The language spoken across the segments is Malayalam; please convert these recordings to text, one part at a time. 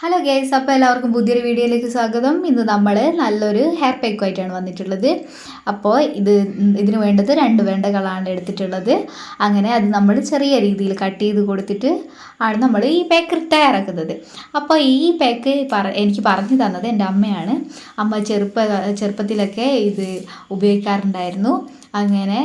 ഹലോ ഗൈസ്, അപ്പോൾ എല്ലാവർക്കും പുതിയൊരു വീഡിയോയിലേക്ക് സ്വാഗതം. ഇന്ന് നമ്മൾ നല്ലൊരു ഹെയർ പാക്കുമായിട്ടാണ് വന്നിട്ടുള്ളത്. അപ്പോൾ ഇതിന് വേണ്ടത് 2 വെണ്ടകളാണ് എടുത്തിട്ടുള്ളത്. അങ്ങനെ അത് നമ്മൾ ചെറിയ രീതിയിൽ കട്ട് ചെയ്ത് കൊടുത്തിട്ട് ആണ് നമ്മൾ ഈ പാക്ക് തയ്യാറാക്കുന്നത്. അപ്പോൾ ഈ പാക്ക് എനിക്ക് പറഞ്ഞു തന്നത് എൻ്റെ അമ്മയാണ്. അമ്മ ചെറുപ്പത്തിലൊക്കെ ഇത് ഉപയോഗിക്കാറുണ്ടായിരുന്നു. അങ്ങനെ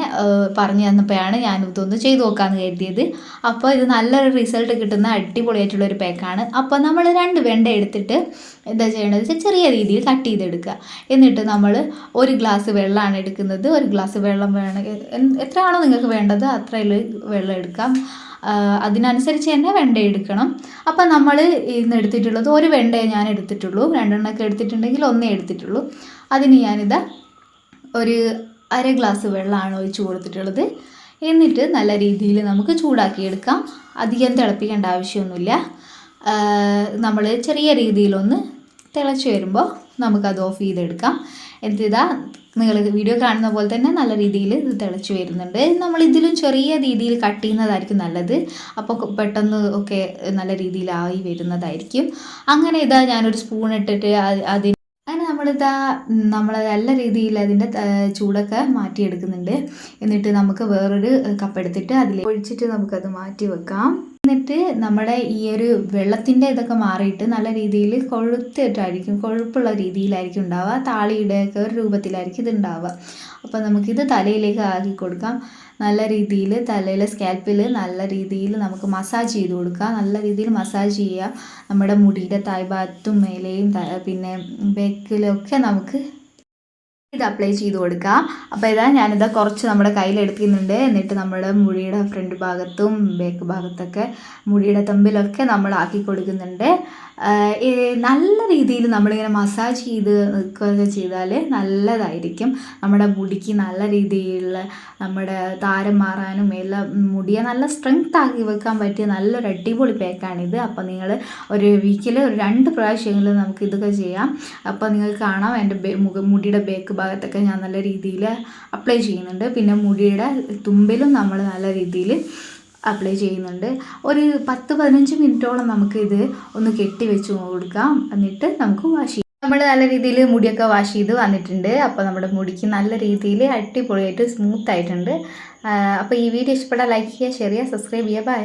പറഞ്ഞു തന്നപ്പോഴാണ് ഞാൻ ഇതൊന്ന് ചെയ്ത് നോക്കാമെന്ന് കരുതിയത്. അപ്പോൾ ഇത് നല്ലൊരു റിസൾട്ട് കിട്ടുന്ന അടിപൊളിയായിട്ടുള്ളൊരു പാക്കാണ്. അപ്പോൾ നമ്മൾ 2 വെണ്ട എടുത്തിട്ട് എന്താ ചെയ്യേണ്ടത് വെച്ചാൽ ചെറിയ രീതിയിൽ കട്ട് ചെയ്തെടുക്കുക. എന്നിട്ട് നമ്മൾ 1 ഗ്ലാസ് വെള്ളമാണ് എടുക്കുന്നത്. 1 ഗ്ലാസ് വെള്ളം വേണമെങ്കിൽ എത്രയാണോ നിങ്ങൾക്ക് വേണ്ടത് അത്രയിൽ വെള്ളം എടുക്കാം. അതിനനുസരിച്ച് തന്നെ വെണ്ട എടുക്കണം. അപ്പം നമ്മൾ ഇന്ന് എടുത്തിട്ടുള്ളത് 1 വെണ്ടയെ ഞാൻ എടുത്തിട്ടുള്ളൂ. 2 എണ്ണമൊക്കെ എടുത്തിട്ടുണ്ടെങ്കിൽ 1 എടുത്തിട്ടുള്ളൂ. അതിന് ഞാനിതാ ഒരു 1/2 ഗ്ലാസ് വെള്ളമാണ് ഒഴിച്ച് കൊടുത്തിട്ടുള്ളത്. എന്നിട്ട് നല്ല രീതിയിൽ നമുക്ക് ചൂടാക്കിയെടുക്കാം. അധികം തിളപ്പിക്കേണ്ട ആവശ്യമൊന്നുമില്ല. നമ്മൾ ചെറിയ രീതിയിലൊന്ന് തിളച്ച് വരുമ്പോൾ നമുക്കത് ഓഫ് ചെയ്തെടുക്കാം. എന്നിട്ടിതാ നിങ്ങൾ വീഡിയോ കാണുന്ന പോലെ തന്നെ നല്ല രീതിയിൽ ഇത് തിളച്ച് വരുന്നുണ്ട്. നമ്മളിതിലും ചെറിയ രീതിയിൽ കട്ട് ചെയ്യുന്നതായിരിക്കും നല്ലത്. അപ്പോൾ പെട്ടെന്ന് ഒക്കെ നല്ല രീതിയിലായി വരുന്നതായിരിക്കും. അങ്ങനെ ഇതാ ഞാനൊരു സ്പൂൺ ഇട്ടിട്ട് അങ്ങനെ നമ്മൾ നല്ല രീതിയിൽ അതിൻ്റെ ചൂടൊക്കെ മാറ്റിയെടുക്കുന്നുണ്ട്. എന്നിട്ട് നമുക്ക് വേറൊരു കപ്പ് എടുത്തിട്ട് അതിൽ ഒഴിച്ചിട്ട് നമുക്കത് മാറ്റി വെക്കാം. എന്നിട്ട് നമ്മുടെ ഈ ഒരു വെള്ളത്തിൻ്റെ ഇതൊക്കെ മാറിയിട്ട് നല്ല രീതിയിൽ കൊഴുപ്പുള്ള രീതിയിലായിരിക്കും ഉണ്ടാവുക. താളിയുടെയൊക്കെ ഒരു രൂപത്തിലായിരിക്കും ഇത് ഉണ്ടാവുക. അപ്പോൾ നമുക്കിത് തലയിലേക്ക് ആക്കി കൊടുക്കാം. നല്ല രീതിയിൽ തലയിലെ സ്കാൽപ്പിൽ നല്ല രീതിയിൽ നമുക്ക് മസാജ് ചെയ്ത് കൊടുക്കാം. നല്ല രീതിയിൽ മസാജ് ചെയ്യുക. നമ്മുടെ മുടിയുടെ താഴ്ഭാഗത്തും മേലെയും പിന്നെ ബേക്കിലൊക്കെ നമുക്ക് ഇത് അപ്ലൈ ചെയ്ത് കൊടുക്കാം. അപ്പോൾ ഞാനിതാ കുറച്ച് നമ്മുടെ കയ്യിലെടുക്കുന്നുണ്ട്. എന്നിട്ട് നമ്മുടെ മുടിയുടെ ഫ്രണ്ട് ഭാഗത്തും ബാക്ക് ഭാഗത്തൊക്കെ മുടിയുടെ തമ്പിലൊക്കെ നമ്മൾ ആക്കി കൊടുക്കുന്നുണ്ട്. നല്ല രീതിയിൽ നമ്മളിങ്ങനെ മസാജ് ചെയ്ത് നിൽക്കുകയൊക്കെ ചെയ്താൽ നല്ലതായിരിക്കും. നമ്മുടെ മുടിക്ക് നല്ല രീതിയിലുള്ള നമ്മുടെ താരം മാറാനും എല്ലാം മുടിയെ നല്ല സ്ട്രെങ്ത് ആക്കി വെക്കാൻ പറ്റിയ നല്ലൊരു അടിപൊളി പാക്കാണിത്. അപ്പോൾ നിങ്ങൾ ഒരു വീക്കിൽ ഒരു 2 പ്രാവശ്യമെങ്കിലും നമുക്ക് ഇതൊക്കെ ചെയ്യാം. അപ്പോൾ നിങ്ങൾക്ക് കാണാം എൻ്റെ മുടിയുടെ ബാക്ക് ഭാഗത്തൊക്കെ ഞാൻ നല്ല രീതിയിൽ അപ്ലൈ ചെയ്യുന്നുണ്ട്. പിന്നെ മുടിയുടെ തുമ്പിലും നമ്മൾ നല്ല രീതിയിൽ അപ്ലൈ ചെയ്യുന്നുണ്ട്. ഒരു 10-15 മിനിറ്റോളം നമുക്കിത് ഒന്ന് കെട്ടി വെച്ച് കൊടുക്കാം. എന്നിട്ട് നമുക്ക് വാഷ് ചെയ്യാം. നമ്മൾ നല്ല രീതിയിൽ മുടിയൊക്കെ വാഷ് ചെയ്ത് വന്നിട്ടുണ്ട്. അപ്പോൾ നമ്മുടെ മുടിക്ക് നല്ല രീതിയിൽ അടിപൊളിയായിട്ട് സ്മൂത്ത് ആയിട്ടുണ്ട്. അപ്പോൾ ഈ വീഡിയോ ഇഷ്ടപ്പെട്ടാൽ ലൈക്ക് ചെയ്യുക, ഷെയർ ചെയ്യുക, സബ്സ്ക്രൈബ് ചെയ്യുക. ബൈ.